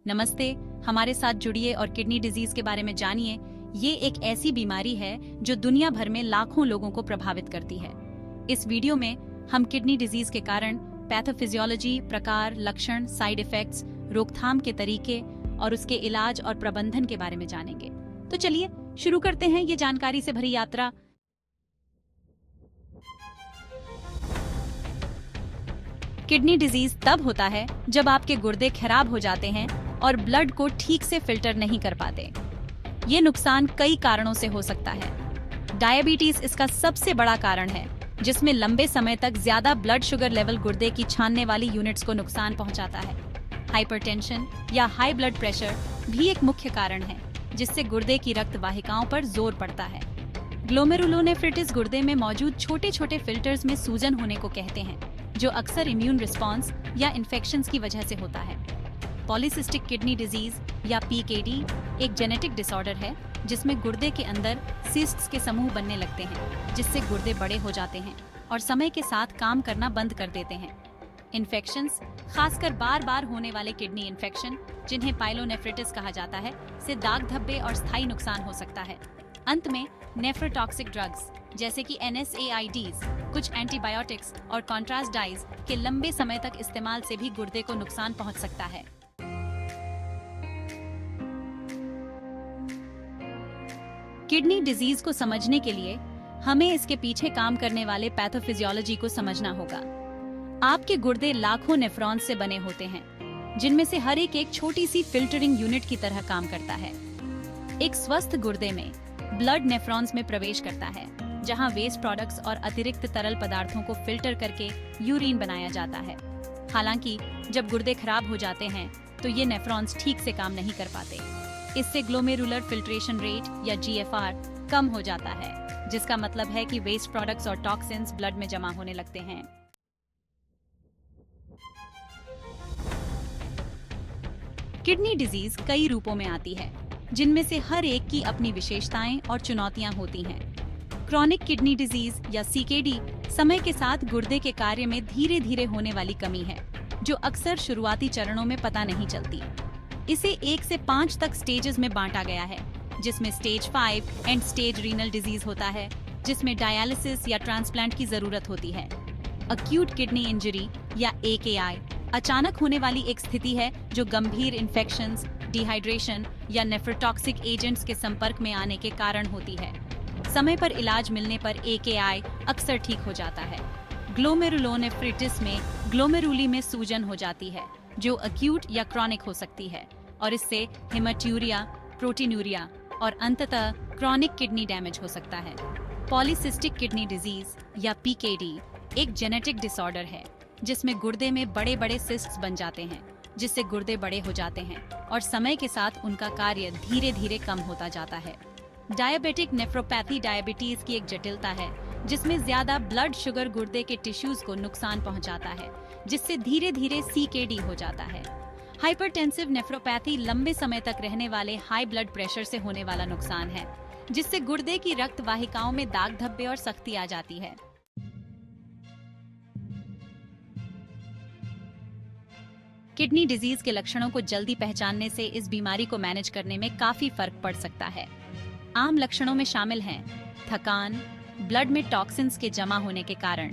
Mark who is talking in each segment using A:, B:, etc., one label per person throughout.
A: नमस्ते, हमारे साथ जुड़िए और किडनी डिजीज के बारे में जानिए। ये एक ऐसी बीमारी है जो दुनिया भर में लाखों लोगों को प्रभावित करती है। इस वीडियो में हम किडनी डिजीज के कारण, पैथोफिजियोलॉजी, प्रकार, लक्षण, साइड इफेक्ट्स, रोकथाम के तरीके और उसके इलाज और प्रबंधन के बारे में जानेंगे। तो चलिए शुरू करते हैं ये जानकारी से भरी यात्रा। किडनी डिजीज तब होता है जब आपके गुर्दे खराब हो जाते हैं और ब्लड को ठीक से फिल्टर नहीं कर पाते। ये नुकसान कई कारणों से हो सकता है। डायबिटीज इसका सबसे बड़ा कारण है, जिसमें लंबे समय तक ज्यादा ब्लड शुगर लेवल गुर्दे की छानने वाली यूनिट्स को नुकसान पहुंचाता है। हाइपरटेंशन या हाई ब्लड प्रेशर भी एक मुख्य कारण है, जिससे गुर्दे की रक्त वाहिकाओं पर जोर पड़ता है। ग्लोमेरुलोनेफ्रिटिस गुर्दे में मौजूद छोटे छोटे फिल्टर्स में सूजन होने को कहते हैं, जो अक्सर इम्यून रिस्पॉन्स या इन्फेक्शंस की वजह से होता है। पॉलीसिस्टिक किडनी डिजीज या पीकेडी एक जेनेटिक डिसऑर्डर है, जिसमें गुर्दे के अंदर सिस्ट्स के समूह बनने लगते हैं, जिससे गुर्दे बड़े हो जाते हैं और समय के साथ काम करना बंद कर देते हैं। इन्फेक्शंस, खासकर बार बार होने वाले किडनी इन्फेक्शन, जिन्हें पाइलोनेफ्रिटिस कहा जाता है, से दाग धब्बे और स्थायी नुकसान हो सकता है। अंत में नेफ्रोटॉक्सिक ड्रग्स जैसे कि NSAIDs, कुछ एंटीबायोटिक्स और कॉन्ट्रास्ट डाइज के लंबे समय तक इस्तेमाल से भी गुर्दे को नुकसान पहुंच सकता है। किडनी डिजीज को समझने के लिए हमें इसके पीछे काम करने वाले पैथोफिजियोलॉजी को समझना होगा। आपके गुर्दे लाखों नेफ्रॉन्स से बने होते हैं, जिनमें से हर एक छोटी सी फिल्टरिंग यूनिट की तरह काम करता है। एक स्वस्थ गुर्दे में ब्लड नेफ्रॉन्स में प्रवेश करता है, जहां वेस्ट प्रोडक्ट्स और अतिरिक्त तरल पदार्थों को फिल्टर करके यूरिन बनाया जाता है। हालांकि जब गुर्दे खराब हो जाते हैं तो ये नेफ्रॉन्स ठीक से काम नहीं कर पाते। इससे ग्लोमेरुलर फिल्ट्रेशन रेट या GFR कम हो जाता है, जिसका मतलब है कि वेस्ट प्रोडक्ट्स और टॉक्सिन्स ब्लड में जमा होने लगते हैं। किडनी डिजीज कई रूपों में आती है, जिनमें से हर एक की अपनी विशेषताएं और चुनौतियां होती हैं। क्रॉनिक किडनी डिजीज या CKD समय के साथ गुर्दे के कार्य में धीरे धीरे होने वाली कमी है, जो अक्सर शुरुआती चरणों में पता नहीं चलती। इसे 1 से 5 तक स्टेजेस में बांटा गया है, जिसमें stage 5 and stage renal disease होता है, जिसमें डायलिसिस या ट्रांसप्लांट की जरूरत होती है। अक्यूट किडनी इंजरी या AKI अचानक होने वाली एक स्थिति है, जो गंभीर इन्फेक्शंस, डिहाइड्रेशन या नेफ्रोटॉक्सिक एजेंट्स के संपर्क में आने के कारण होती है। समय पर इलाज मिलने पर AKI अक्सर ठीक हो जाता है। ग्लोमेरुलोनेफ्रिटिस में ग्लोमेरुली में सूजन हो जाती है, जो अक्यूट या क्रॉनिक हो सकती है, और इससे हेमाट्यूरिया, प्रोटीनूरिया और अंततः क्रॉनिक किडनी डैमेज हो सकता है। पॉलीसिस्टिक किडनी डिजीज या PKD एक जेनेटिक डिसऑर्डर है, जिसमें गुर्दे में बड़े बड़े सिस्ट्स बन जाते हैं, जिससे गुर्दे बड़े हो जाते हैं और समय के साथ उनका कार्य धीरे धीरे कम होता जाता है। डायबिटिक नेफ्रोपैथी डायबिटीज की एक जटिलता है, जिसमें ज्यादा ब्लड शुगर गुर्दे के टिश्यूज को नुकसान पहुंचाता है, जिससे धीरे धीरे CKD हो जाता है। हाइपरटेंसिव नेफ्रोपैथी लंबे समय तक रहने वाले हाई ब्लड प्रेशर से होने वाला नुकसान है, जिससे गुर्दे की रक्त वाहिकाओं में दाग धब्बे और सख्ती आ जाती है। किडनी डिजीज के लक्षणों को जल्दी पहचानने से इस बीमारी को मैनेज करने में काफी फर्क पड़ सकता है। आम लक्षणों में शामिल हैं थकान, ब्लड में टॉक्सिन्स के जमा होने के कारण,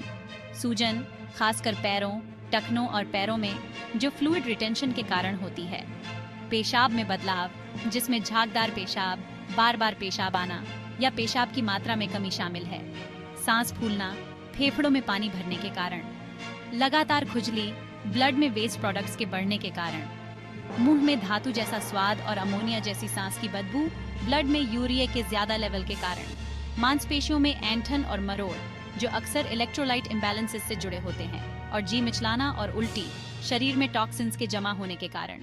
A: सूजन, खासकर पैरों, टखनों और पैरों में, जो फ्लूइड रिटेंशन के कारण होती है, पेशाब में बदलाव, जिसमें झागदार पेशाब, बार बार पेशाब आना या पेशाब की मात्रा में कमी शामिल है, सांस फूलना, फेफड़ों में पानी भरने के कारण, लगातार खुजली, ब्लड में वेस्ट प्रोडक्ट्स के बढ़ने के कारण, मुंह में धातु जैसा स्वाद और अमोनिया जैसी सांस की बदबू, ब्लड में यूरिया के ज्यादा लेवल के कारण, मांसपेशियों में ऐंठन और मरोड़, जो अक्सर इलेक्ट्रोलाइट इम्बैलेंसेस से जुड़े होते हैं, और जी मिचलाना और उल्टी, शरीर में टॉक्सिन्स के जमा होने के कारण।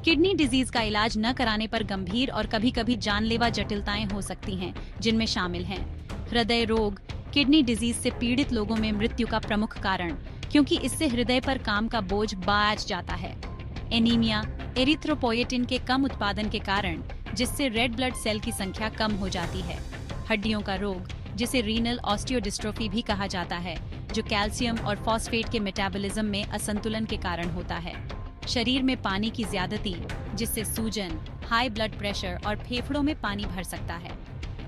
A: किडनी डिजीज का इलाज न कराने पर गंभीर और कभी-कभी जानलेवा जटिलताएं हो सकती हैं, जिनमें शामिल हैं हृदय रोग। किडनी डिजीज से पीड़ित लोगों में मृत्यु का प्रमुख कारण, क्योंकि इससे हृदय पर काम का बोझ बढ़ जाता है। एनीमिया, एरिथ्रोपोएटिन के कम उत्पादन के कारण, जिससे रेड ब्लड सेल की संख्या कम हो जाती है। हड्डियों का रोग, जिसे रीनल ऑस्टियोडिस्ट्रोफी भी कहा जाता है, जो कैल्शियम और फॉस्फेट के मेटाबॉलिज्म में असंतुलन के कारण होता है। शरीर में पानी की ज्यादती, जिससे सूजन, हाई ब्लड प्रेशर और फेफड़ों में पानी भर सकता है।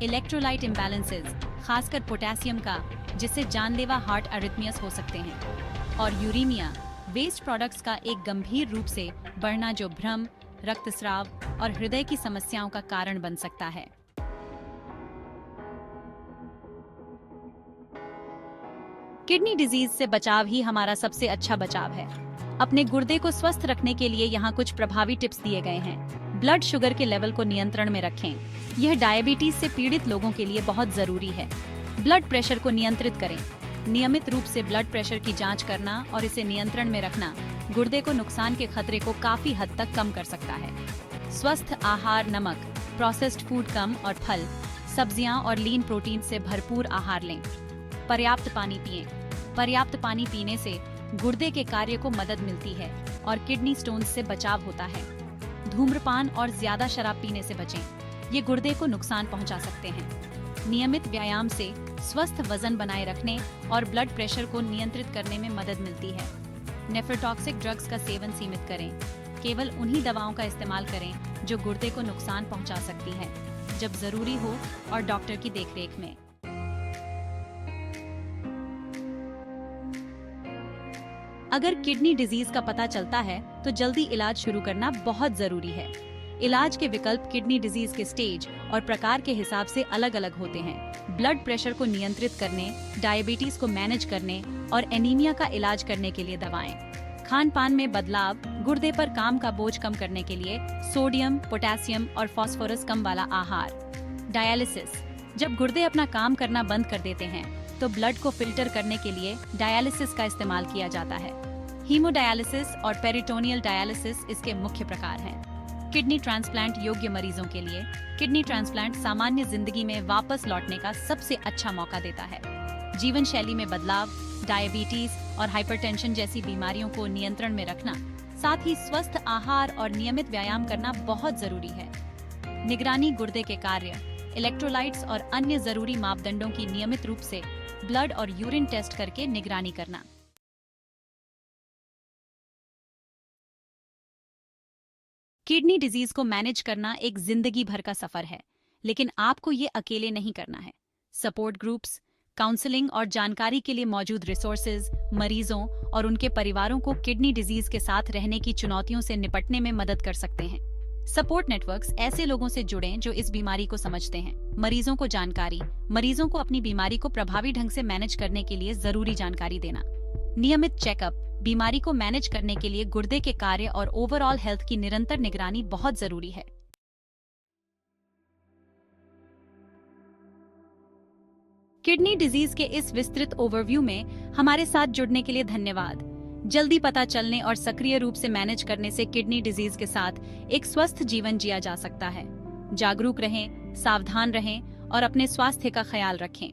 A: इलेक्ट्रोलाइट इम्बैलेंसेस, खासकर पोटेशियम का, जिससे जानलेवा हार्ट अरिथमियास हो सकते हैं। और यूरेमिया, वेस्ट प्रोडक्ट्स का एक गंभीर रूप से बढ़ना जो भ्रम, रक्तस्राव और हृदय की समस्याओं का कारण बन सकता है। किडनी डिजीज से बचाव ही हमारा सबसे अच्छा बचाव है। अपने गुर्दे को स्वस्थ रखने के लिए यहाँ कुछ प्रभावी टिप्स दिए गए हैं। ब्लड शुगर के लेवल को नियंत्रण में रखें। यह डायबिटीज से पीड़ित लोगों के लिए बहुत जरूरी है। ब्लड प्रेशर को नियंत्रित करें। नियमित रूप से ब्लड प्रेशर की जांच करना और इसे नियंत्रण में रखना गुर्दे को नुकसान के खतरे को काफी हद तक कम कर सकता है। स्वस्थ आहार, नमक, प्रोसेस्ड फूड कम और फल, सब्जियां और लीन प्रोटीन से भरपूर आहार लें। पर्याप्त पानी पिएं। पर्याप्त पानी पीने से गुर्दे के कार्य को मदद मिलती है और किडनी स्टोन्स से बचाव होता है। धूम्रपान और ज्यादा शराब पीने से बचें। ये गुर्दे को नुकसान पहुंचा सकते हैं। नियमित व्यायाम से स्वस्थ वजन बनाए रखने और ब्लड प्रेशर को नियंत्रित करने में मदद मिलती है। नेफ्रोटॉक्सिक ड्रग्स का सेवन सीमित करें। केवल उन्हीं दवाओं का इस्तेमाल करें जो गुर्दे को नुकसान पहुंचा सकती है, जब जरूरी हो और डॉक्टर की देखरेख में। अगर किडनी डिजीज का पता चलता है तो जल्दी इलाज शुरू करना बहुत जरूरी है। इलाज के विकल्प किडनी डिजीज के स्टेज और प्रकार के हिसाब से अलग अलग होते हैं। ब्लड प्रेशर को नियंत्रित करने, डायबिटीज को मैनेज करने और एनीमिया का इलाज करने के लिए दवाएं। खान पान में बदलाव, गुर्दे पर काम का बोझ कम करने के लिए सोडियम, पोटेशियम और फास्फोरस कम वाला आहार। डायलिसिस, जब गुर्दे अपना काम करना बंद कर देते हैं तो ब्लड को फिल्टर करने के लिए डायलिसिस का इस्तेमाल किया जाता है। हीमोडायलिसिस और पेरिटोनियल डायलिसिस इसके मुख्य प्रकार हैं। किडनी ट्रांसप्लांट योग्य मरीजों के लिए किडनी ट्रांसप्लांट सामान्य जिंदगी में वापस लौटने का सबसे अच्छा मौका देता है। जीवन शैली में बदलाव, डायबिटीज और हाइपरटेंशन जैसी बीमारियों को नियंत्रण में रखना, साथ ही स्वस्थ आहार और नियमित व्यायाम करना बहुत जरूरी है। निगरानी, गुर्दे के कार्य, इलेक्ट्रोलाइट्स और अन्य जरूरी मापदंडों की नियमित रूप से ब्लड और यूरिन टेस्ट करके निगरानी करना। किडनी डिजीज को मैनेज करना एक जिंदगी भर का सफर है, लेकिन आपको ये अकेले नहीं करना है। सपोर्ट ग्रुप्स, काउंसलिंग और जानकारी के लिए मौजूद रिसोर्सेज मरीजों और उनके परिवारों को किडनी डिजीज के साथ रहने की चुनौतियों से निपटने में मदद कर सकते हैं। सपोर्ट नेटवर्क्स ऐसे लोगों से जुड़ें जो इस बीमारी को समझते हैं। मरीजों को जानकारी, मरीजों को अपनी बीमारी को प्रभावी ढंग से मैनेज करने के लिए जरूरी जानकारी देना। नियमित चेकअप, बीमारी को मैनेज करने के लिए गुर्दे के कार्य और ओवरऑल हेल्थ की निरंतर निगरानी बहुत जरूरी है। किडनी डिजीज के इस विस्तृत ओवरव्यू में हमारे साथ जुड़ने के लिए धन्यवाद। जल्दी पता चलने और सक्रिय रूप से मैनेज करने से किडनी डिजीज के साथ एक स्वस्थ जीवन जिया जा सकता है। जागरूक रहें, सावधान रहें और अपने स्वास्थ्य का ख्याल रखें।